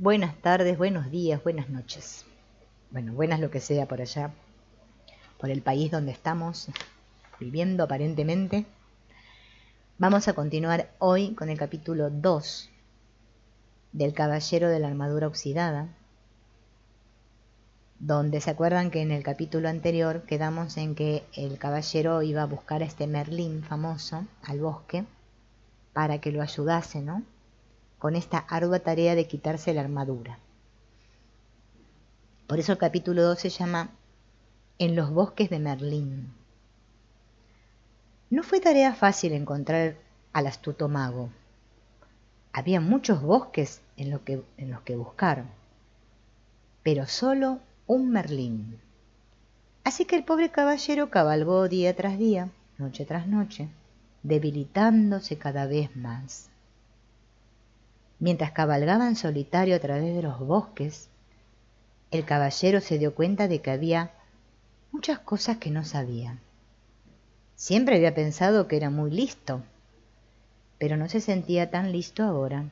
Buenas tardes, buenos días, buenas noches. Bueno, buenas lo que sea por allá, por el país donde estamos viviendo aparentemente. Vamos a continuar hoy con el capítulo 2 del Caballero de la Armadura Oxidada, donde se acuerdan que en el capítulo anterior quedamos en que el caballero iba a buscar a este Merlín famoso al bosque para que lo ayudase, ¿no?, con esta ardua tarea de quitarse la armadura. Por eso el capítulo 2 se llama En los bosques de Merlín. No fue tarea fácil encontrar al astuto mago. Había muchos bosques en los que buscar, pero solo un Merlín. Así que el pobre caballero cabalgó día tras día, noche tras noche, debilitándose cada vez más. Mientras cabalgaba en solitario a través de los bosques, el caballero se dio cuenta de que había muchas cosas que no sabía. Siempre había pensado que era muy listo, pero no se sentía tan listo ahora,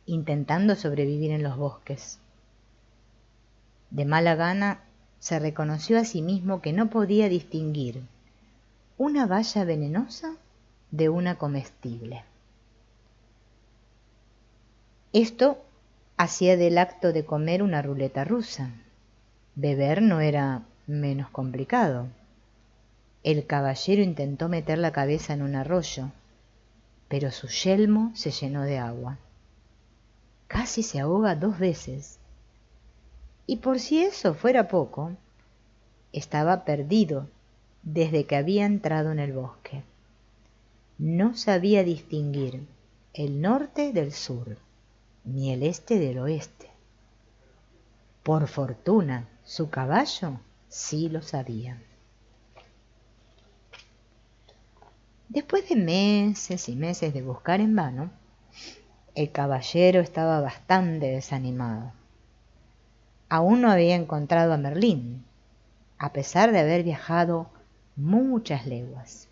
intentando sobrevivir en los bosques. De mala gana se reconoció a sí mismo que no podía distinguir una baya venenosa de una comestible. Esto hacía del acto de comer una ruleta rusa. Beber no era menos complicado. El caballero intentó meter la cabeza en un arroyo, pero su yelmo se llenó de agua. Casi se ahoga 2 veces. Y por si eso fuera poco, estaba perdido desde que había entrado en el bosque. No sabía distinguir el norte del sur, ni el este del oeste. Por fortuna, su caballo sí lo sabía. Después de meses y meses de buscar en vano, el caballero estaba bastante desanimado. Aún no había encontrado a Merlín, a pesar de haber viajado muchas leguas.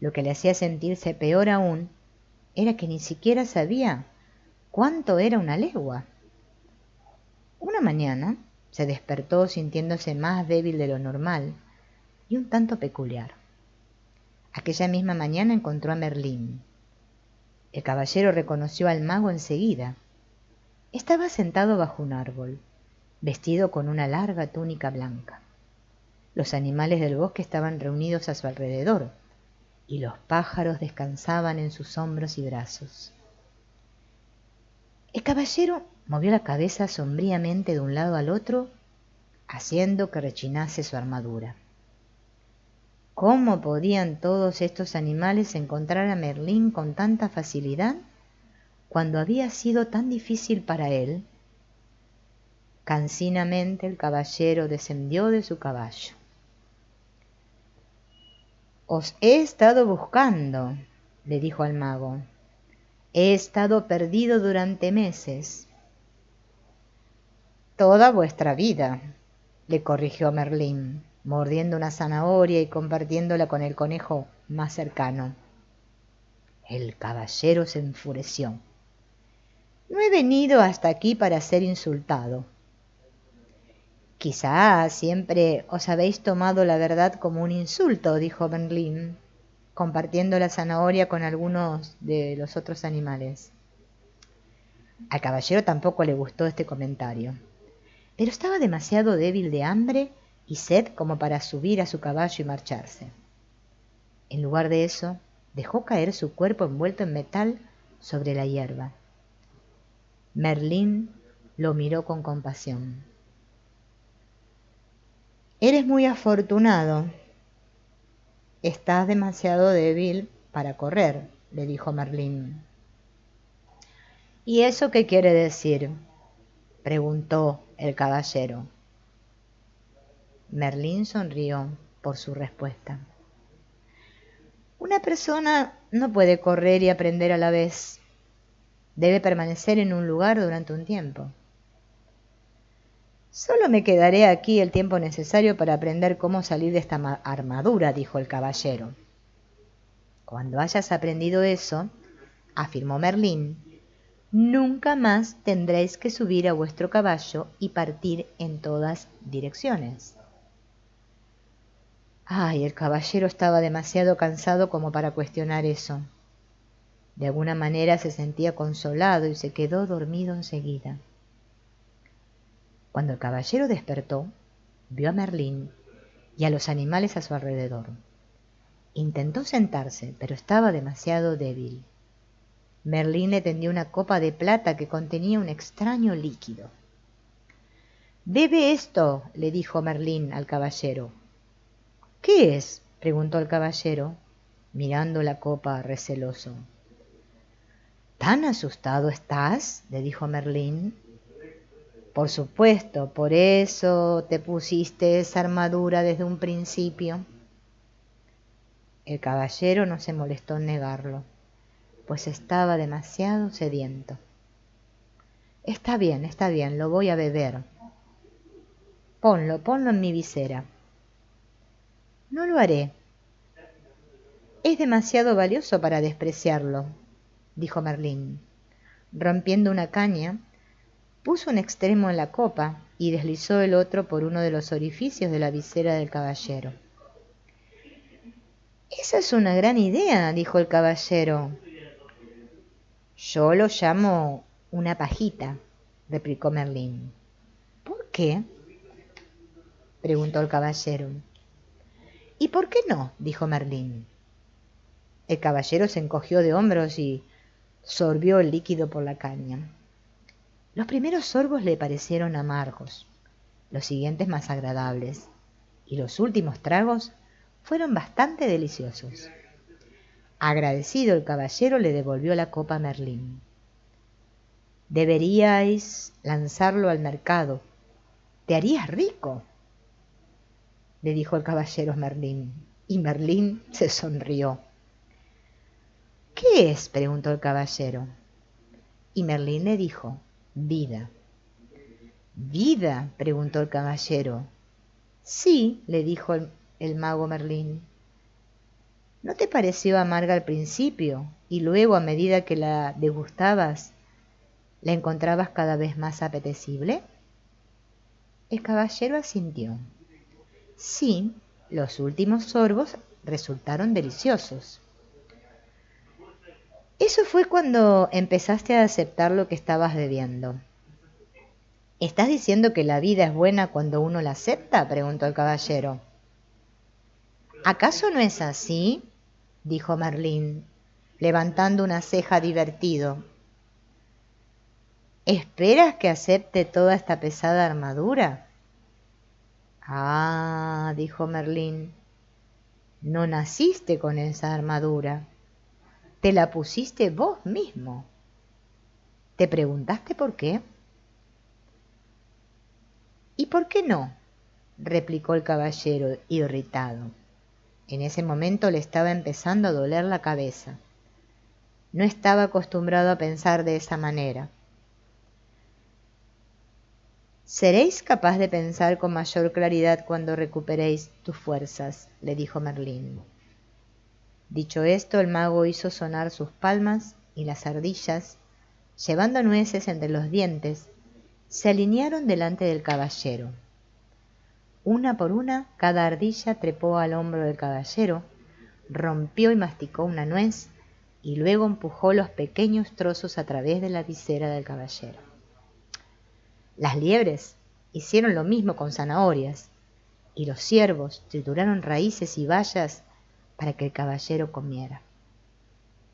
Lo que le hacía sentirse peor aún era que ni siquiera sabía cuánto era una legua. Una mañana se despertó sintiéndose más débil de lo normal y un tanto peculiar. Aquella misma mañana encontró a Merlín. El caballero reconoció al mago enseguida. Estaba sentado bajo un árbol, vestido con una larga túnica blanca. Los animales del bosque estaban reunidos a su alrededor, y los pájaros descansaban en sus hombros y brazos. El caballero movió la cabeza sombríamente de un lado al otro, haciendo que rechinase su armadura. ¿Cómo podían todos estos animales encontrar a Merlín con tanta facilidad cuando había sido tan difícil para él? Cansinamente el caballero descendió de su caballo. «Os he estado buscando», le dijo al mago. «He estado perdido durante meses». «Toda vuestra vida», le corrigió Merlín, mordiendo una zanahoria y compartiéndola con el conejo más cercano. El caballero se enfureció. «No he venido hasta aquí para ser insultado». «Quizá siempre os habéis tomado la verdad como un insulto», dijo Merlín, compartiendo la zanahoria con algunos de los otros animales. Al caballero tampoco le gustó este comentario, pero estaba demasiado débil de hambre y sed como para subir a su caballo y marcharse. En lugar de eso, dejó caer su cuerpo envuelto en metal sobre la hierba. Merlín lo miró con compasión. «Eres muy afortunado. Estás demasiado débil para correr», le dijo Merlín. «¿Y eso qué quiere decir?», preguntó el caballero. Merlín sonrió por su respuesta. «Una persona no puede correr y aprender a la vez. Debe permanecer en un lugar durante un tiempo». «Solo me quedaré aquí el tiempo necesario para aprender cómo salir de esta armadura», dijo el caballero. «Cuando hayas aprendido eso», afirmó Merlín, nunca más tendréis que subir a vuestro caballo y partir en todas direcciones. Ay, el caballero estaba demasiado cansado como para cuestionar eso. De alguna manera se sentía consolado y se quedó dormido enseguida. Cuando el caballero despertó, vio a Merlín y a los animales a su alrededor. Intentó sentarse, pero estaba demasiado débil. Merlín le tendió una copa de plata que contenía un extraño líquido. «Bebe esto», le dijo Merlín al caballero. «¿Qué es?», preguntó el caballero, mirando la copa receloso. «¿Tan asustado estás?», le dijo Merlín. «Por supuesto, por eso te pusiste esa armadura desde un principio». El caballero no se molestó en negarlo, pues estaba demasiado sediento. Está bien, lo voy a beber. Ponlo en mi visera». «No lo haré. Es demasiado valioso para despreciarlo», dijo Merlín. Rompiendo una caña, puso un extremo en la copa y deslizó el otro por uno de los orificios de la visera del caballero. «Esa es una gran idea», dijo el caballero. «Yo lo llamo una pajita», replicó Merlín. «¿Por qué?», preguntó el caballero. «¿Y por qué no?», dijo Merlín. El caballero se encogió de hombros y sorbió el líquido por la caña. Los primeros sorbos le parecieron amargos, los siguientes más agradables, y los últimos tragos fueron bastante deliciosos. Agradecido, el caballero le devolvió la copa a Merlín. «Deberíais lanzarlo al mercado. Te harías rico», le dijo el caballero a Merlín, y Merlín se sonrió. «¿Qué es?», preguntó el caballero. Y Merlín le dijo: «Vida». «¿Vida?», preguntó el caballero. «Sí», le dijo el mago Merlín. «¿No te pareció amarga al principio y luego, a medida que la degustabas, la encontrabas cada vez más apetecible?». El caballero asintió. «Sí, los últimos sorbos resultaron deliciosos». «Eso fue cuando empezaste a aceptar lo que estabas bebiendo». «¿Estás diciendo que la vida es buena cuando uno la acepta?», preguntó el caballero. «¿Acaso no es así?», dijo Merlín, levantando una ceja divertido. «¿Esperas que acepte toda esta pesada armadura?». «Ah», dijo Merlín, «no naciste con esa armadura. Te la pusiste vos mismo. ¿Te preguntaste por qué?». «¿Y por qué no?», replicó el caballero, irritado. En ese momento le estaba empezando a doler la cabeza. No estaba acostumbrado a pensar de esa manera. «Seréis capaz de pensar con mayor claridad cuando recuperéis tus fuerzas», le dijo Merlín. Dicho esto, el mago hizo sonar sus palmas y las ardillas, llevando nueces entre los dientes, se alinearon delante del caballero. Una por una, cada ardilla trepó al hombro del caballero, rompió y masticó una nuez, y luego empujó los pequeños trozos a través de la visera del caballero. Las liebres hicieron lo mismo con zanahorias, y los ciervos trituraron raíces y bayas para que el caballero comiera.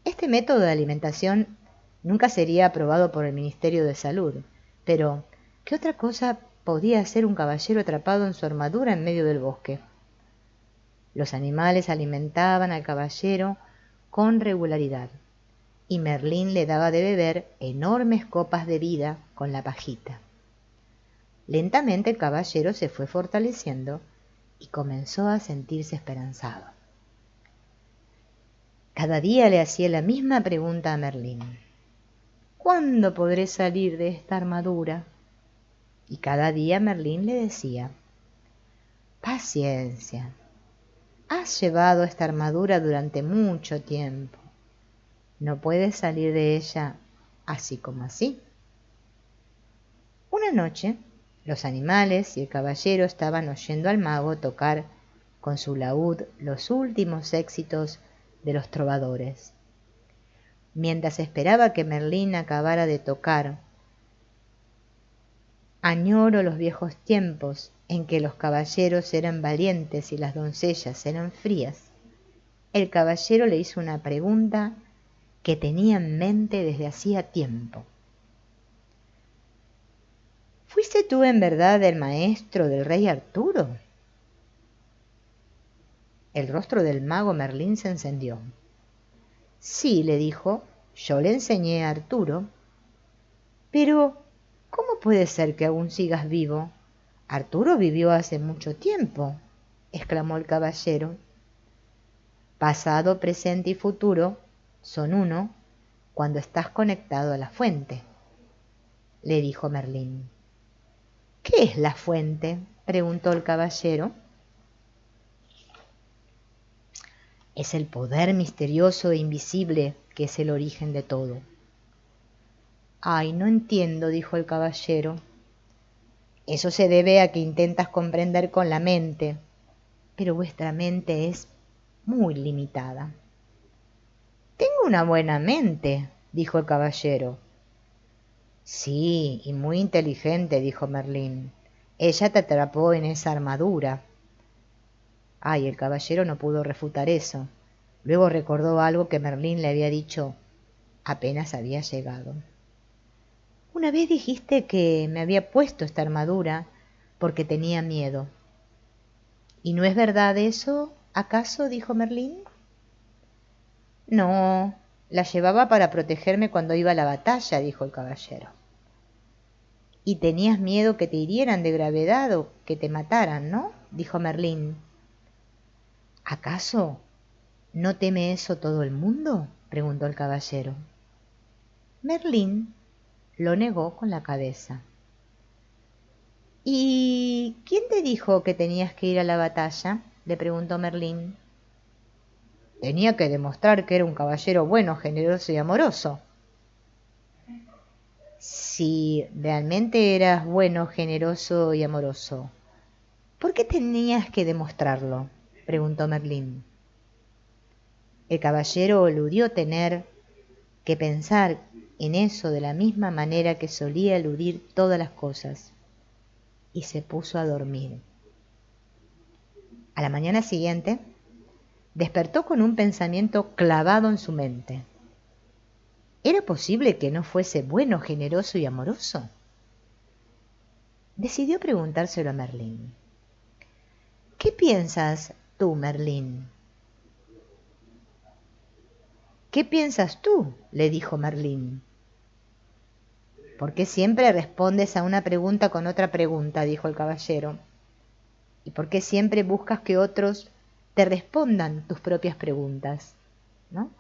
Este método de alimentación nunca sería aprobado por el Ministerio de Salud, pero ¿qué otra cosa podía hacer un caballero atrapado en su armadura en medio del bosque? Los animales alimentaban al caballero con regularidad, y Merlín le daba de beber enormes copas de vida con la pajita. Lentamente el caballero se fue fortaleciendo y comenzó a sentirse esperanzado. Cada día le hacía la misma pregunta a Merlín: «¿Cuándo podré salir de esta armadura?». Y cada día Merlín le decía: «Paciencia, has llevado esta armadura durante mucho tiempo. No puedes salir de ella así como así. Una noche, los animales y el caballero estaban oyendo al mago tocar con su laúd los últimos éxitos de los trovadores. Mientras esperaba que Merlín acabara de tocar, añoro los viejos tiempos en que los caballeros eran valientes y las doncellas eran frías. El caballero le hizo una pregunta que tenía en mente desde hacía tiempo. ¿Fuiste tú en verdad el maestro del rey Arturo? El rostro del mago Merlín se encendió. Sí, le dijo, yo le enseñé a Arturo. Pero, ¿cómo puede ser que aún sigas vivo? Arturo vivió hace mucho tiempo, exclamó el caballero. Pasado, presente y futuro son uno cuando estás conectado a la fuente, le dijo Merlín. ¿Qué es la fuente?, preguntó el caballero. Es el poder misterioso e invisible que es el origen de todo. Ay, no entiendo, dijo el caballero. Eso se debe a que intentas comprender con la mente, pero vuestra mente es muy limitada. Tengo una buena mente, dijo el caballero. Sí, y muy inteligente, dijo Merlín. Ella te atrapó en esa armadura. Ay, el caballero no pudo refutar eso. Luego recordó algo que Merlín le había dicho apenas había llegado. Una vez dijiste que me había puesto esta armadura porque tenía miedo. ¿Y no es verdad eso, acaso?, dijo Merlín. No, la llevaba para protegerme cuando iba a la batalla, dijo el caballero. Y tenías miedo que te hirieran de gravedad o que te mataran, ¿no?, dijo Merlín. ¿Acaso no teme eso todo el mundo?, preguntó el caballero. Merlín lo negó con la cabeza. ¿Y quién te dijo que tenías que ir a la batalla?, le preguntó Merlín. Tenía que demostrar que era un caballero bueno, generoso y amoroso. Si realmente eras bueno, generoso y amoroso, ¿por qué tenías que demostrarlo?, preguntó Merlín. El caballero eludió tener que pensar en eso de la misma manera que solía eludir todas las cosas, y se puso a dormir. A la mañana siguiente, despertó con un pensamiento clavado en su mente. ¿Era posible que no fuese bueno, generoso y amoroso? Decidió preguntárselo a Merlín. ¿Qué piensas tú, Merlín? ¿Qué piensas tú?, le dijo Merlín. ¿Por qué siempre respondes a una pregunta con otra pregunta?, dijo el caballero. ¿Y por qué siempre buscas que otros te respondan tus propias preguntas? ¿No?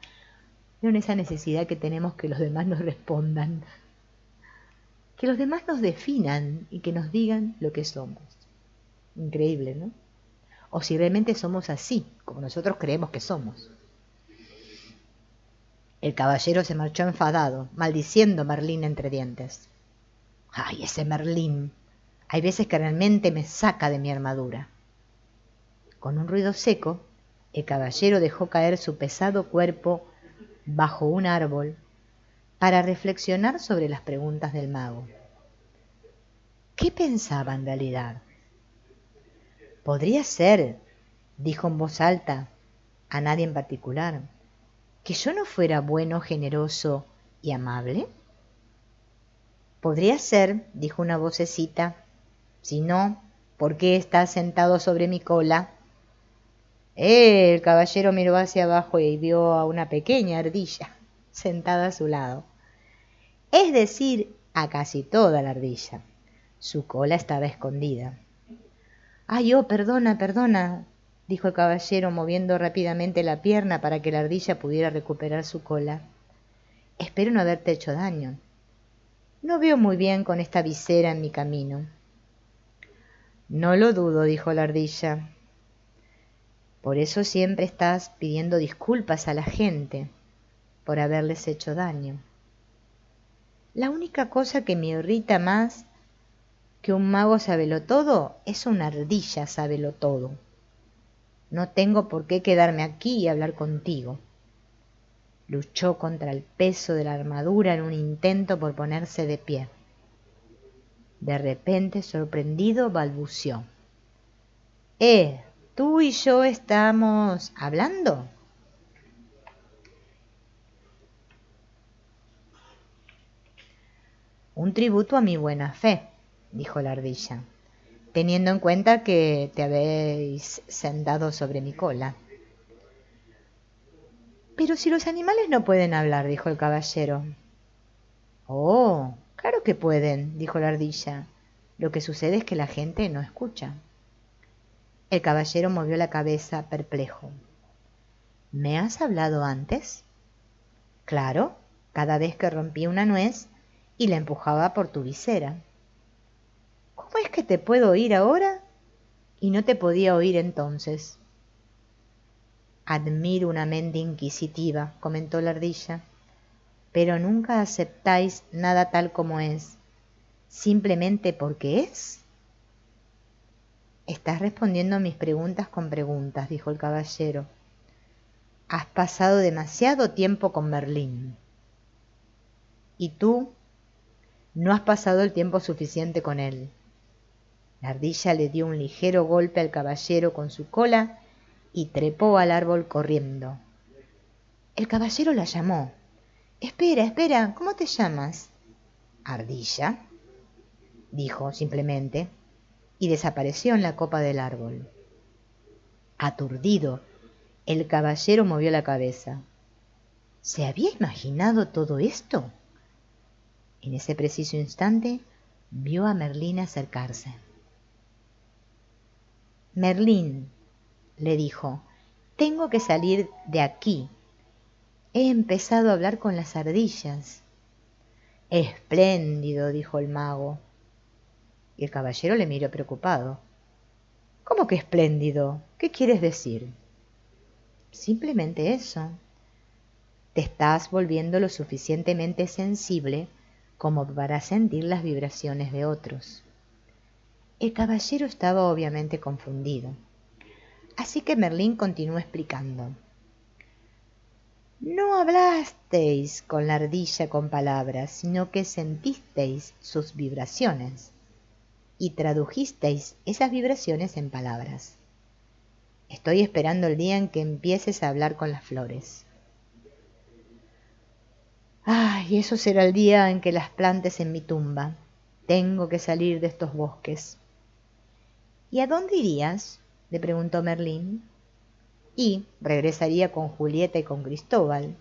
¿Vieron esa necesidad que tenemos que los demás nos respondan? Que los demás nos definan y que nos digan lo que somos. Increíble, ¿no? O si realmente somos así, como nosotros creemos que somos. El caballero se marchó enfadado, maldiciendo a Merlín entre dientes. ¡Ay, ese Merlín! Hay veces que realmente me saca de mi armadura. Con un ruido seco, el caballero dejó caer su pesado cuerpo bajo un árbol para reflexionar sobre las preguntas del mago. ¿Qué pensaba en realidad? Podría ser, dijo en voz alta, a nadie en particular, que yo no fuera bueno, generoso y amable. Podría ser, dijo una vocecita, si no, ¿por qué estás sentado sobre mi cola? El caballero miró hacia abajo y vio a una pequeña ardilla sentada a su lado. Es decir, a casi toda la ardilla. Su cola estaba escondida. ¡Ay, oh, perdona, perdona!, dijo el caballero moviendo rápidamente la pierna para que la ardilla pudiera recuperar su cola. Espero no haberte hecho daño. No veo muy bien con esta visera en mi camino. No lo dudo, dijo la ardilla. Por eso siempre estás pidiendo disculpas a la gente por haberles hecho daño. La única cosa que me irrita más que un mago sabelotodo es una ardilla sabelotodo. No tengo por qué quedarme aquí y hablar contigo. Luchó contra el peso de la armadura en un intento por ponerse de pie. De repente, sorprendido, balbució: ¿tú y yo estamos hablando? Un tributo a mi buena fe, dijo la ardilla, teniendo en cuenta que te habéis sentado sobre mi cola. Pero si los animales no pueden hablar, dijo el caballero. Oh, claro que pueden, dijo la ardilla. Lo que sucede es que la gente no escucha. El caballero movió la cabeza, perplejo. ¿Me has hablado antes? Claro, cada vez que rompí una nuez y la empujaba por tu visera. ¿Cómo es que te puedo oír ahora y no te podía oír entonces? Admiro una mente inquisitiva, comentó la ardilla, pero nunca aceptáis nada tal como es, simplemente porque es. Estás respondiendo a mis preguntas con preguntas, dijo el caballero. Has pasado demasiado tiempo con Merlín. Y tú no has pasado el tiempo suficiente con él. La ardilla le dio un ligero golpe al caballero con su cola y trepó al árbol corriendo. El caballero la llamó. Espera, espera, ¿cómo te llamas? Ardilla, dijo simplemente, y desapareció en la copa del árbol. Aturdido, el caballero movió la cabeza. ¿Se había imaginado todo esto? En ese preciso instante vio a Merlín acercarse. Merlín, le dijo, tengo que salir de aquí. He empezado a hablar con las ardillas. Espléndido, dijo el mago. Y el caballero le miró preocupado. ¿Cómo que espléndido? ¿Qué quieres decir? Simplemente eso. Te estás volviendo lo suficientemente sensible como para sentir las vibraciones de otros. El caballero estaba obviamente confundido. Así que Merlín continuó explicando. No hablasteis con la ardilla con palabras, sino que sentisteis sus vibraciones y tradujisteis esas vibraciones en palabras. Estoy esperando el día en que empieces a hablar con las flores. Ay, eso será el día en que las plantes en mi tumba. Tengo que salir de estos bosques. ¿Y a dónde irías? Le preguntó Merlín. Y regresaría con Julieta y con Cristóbal.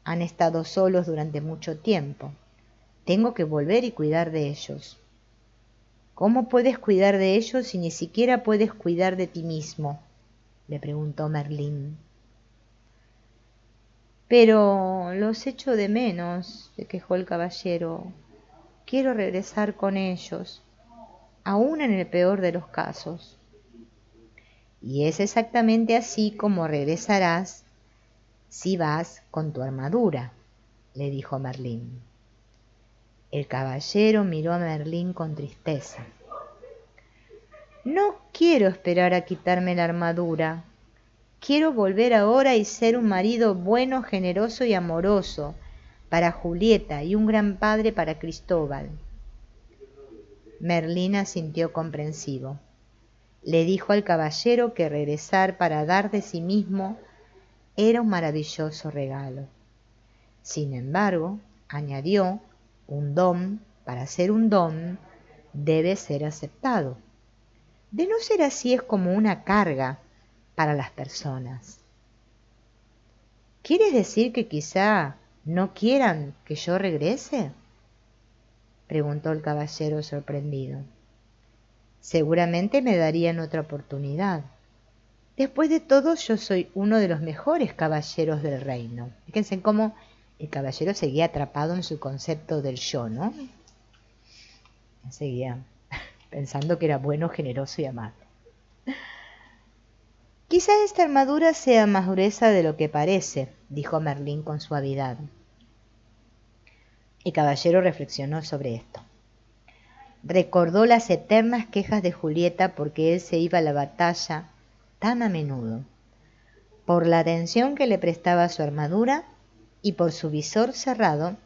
Han estado solos durante mucho tiempo. Tengo que volver y cuidar de ellos. ¿Cómo puedes cuidar de ellos si ni siquiera puedes cuidar de ti mismo? Le preguntó Merlín. Pero los echo de menos, se quejó el caballero. Quiero regresar con ellos, aún en el peor de los casos. Y es exactamente así como regresarás si vas con tu armadura, le dijo Merlín. El caballero miró a Merlín con tristeza. No quiero esperar a quitarme la armadura. Quiero volver ahora y ser un marido bueno, generoso y amoroso para Julieta y un gran padre para Cristóbal. Merlín asintió comprensivo. Le dijo al caballero que regresar para dar de sí mismo era un maravilloso regalo. Sin embargo, añadió, un don, para ser un don, debe ser aceptado. De no ser así es como una carga para las personas. ¿Quieres decir que quizá no quieran que yo regrese? Preguntó el caballero sorprendido. Seguramente me darían otra oportunidad. Después de todo, yo soy uno de los mejores caballeros del reino. Fíjense cómo el caballero seguía atrapado en su concepto del yo, ¿no? Seguía pensando que era bueno, generoso y amable. Quizá esta armadura sea más gruesa de lo que parece, dijo Merlín con suavidad. El caballero reflexionó sobre esto. Recordó las eternas quejas de Julieta porque él se iba a la batalla tan a menudo, por la atención que le prestaba a su armadura y por su visor cerrado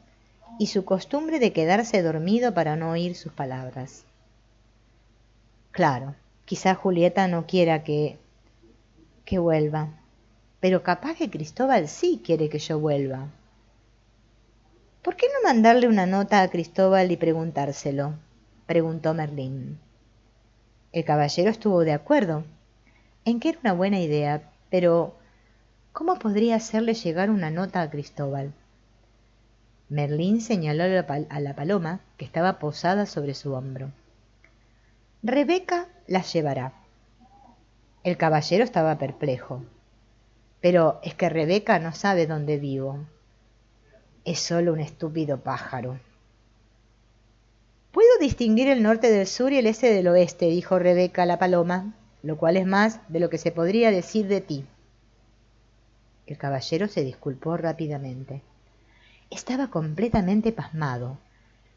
y su costumbre de quedarse dormido para no oír sus palabras. Claro, quizá Julieta no quiera que vuelva, pero capaz que Cristóbal sí quiere que yo vuelva. ¿Por qué no mandarle una nota a Cristóbal y preguntárselo?, preguntó Merlín. El caballero estuvo de acuerdo en que era una buena idea, pero ¿cómo podría hacerle llegar una nota a Cristóbal? Merlín señaló a la paloma que estaba posada sobre su hombro. Rebeca las llevará. El caballero estaba perplejo. Pero es que Rebeca no sabe dónde vivo. Es solo un estúpido pájaro. Puedo distinguir el norte del sur y el este del oeste, dijo Rebeca a la paloma, lo cual es más de lo que se podría decir de ti. El caballero se disculpó rápidamente. Estaba completamente pasmado.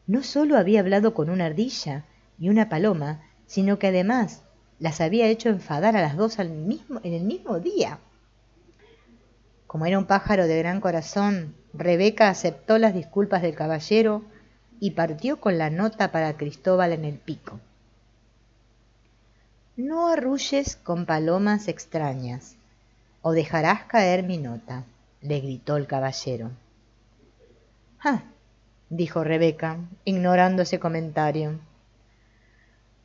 No solo había hablado con una ardilla y una paloma, sino que además las había hecho enfadar a las dos en el mismo día. Como era un pájaro de gran corazón, Rebeca aceptó las disculpas del caballero y partió con la nota para Cristóbal en el pico. No arrulles con palomas extrañas, o dejarás caer mi nota, le gritó el caballero. «Ah», dijo Rebeca, ignorando ese comentario,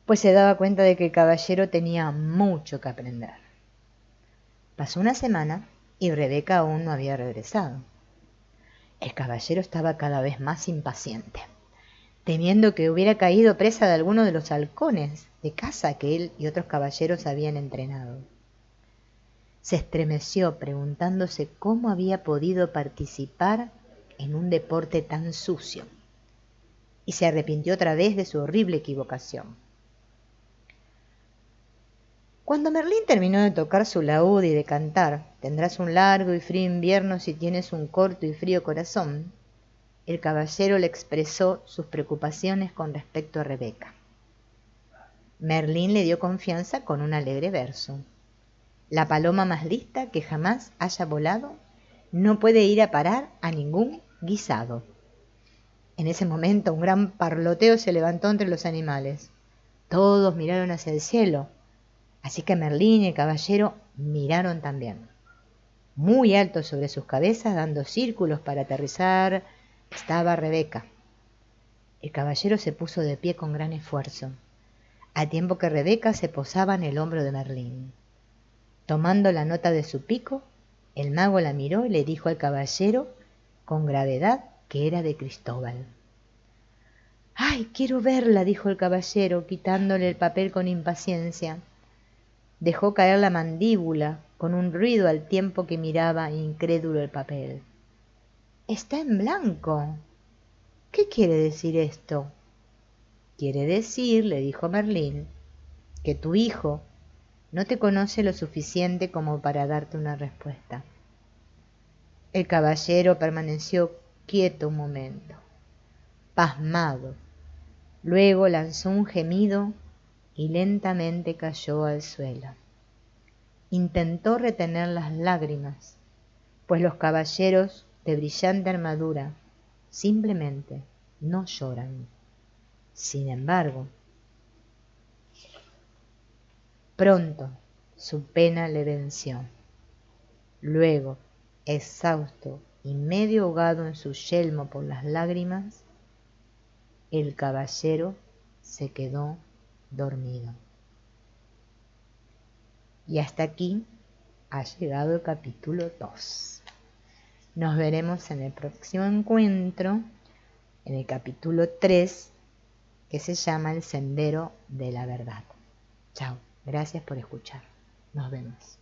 pues se daba cuenta de que el caballero tenía mucho que aprender. Pasó una semana y Rebeca aún no había regresado. El caballero estaba cada vez más impaciente, temiendo que hubiera caído presa de alguno de los halcones de caza que él y otros caballeros habían entrenado. Se estremeció preguntándose cómo había podido participar en un deporte tan sucio, y se arrepintió otra vez de su horrible equivocación. Cuando Merlín terminó de tocar su laúd y de cantar «Tendrás un largo y frío invierno si tienes un corto y frío corazón», el caballero le expresó sus preocupaciones con respecto a Rebeca. Merlín le dio confianza con un alegre verso. La paloma más lista que jamás haya volado no puede ir a parar a ningún guisado. En ese momento un gran parloteo se levantó entre los animales. Todos miraron hacia el cielo, así que Merlín y el caballero miraron también. Muy alto sobre sus cabezas, dando círculos para aterrizar, estaba Rebeca. El caballero se puso de pie con gran esfuerzo, a tiempo que Rebeca se posaba en el hombro de Merlín. Tomando la nota de su pico, el mago la miró y le dijo al caballero con gravedad que era de Cristóbal. «¡Ay, quiero verla!», dijo el caballero, quitándole el papel con impaciencia. Dejó caer la mandíbula con un ruido al tiempo que miraba incrédulo el papel. «Está en blanco. ¿Qué quiere decir esto?». «Quiere decir», le dijo Merlín, «que tu hijo no te conoce lo suficiente como para darte una respuesta». El caballero permaneció quieto un momento, pasmado. Luego lanzó un gemido y lentamente cayó al suelo. Intentó retener las lágrimas, pues los caballeros de brillante armadura simplemente no lloran. Sin embargo, pronto su pena le venció. Luego, exhausto y medio ahogado en su yelmo por las lágrimas, el caballero se quedó dormido. Y hasta aquí ha llegado el capítulo 2. Nos veremos en el próximo encuentro, en el capítulo 3, que se llama El Sendero de la Verdad. Chao, gracias por escuchar. Nos vemos.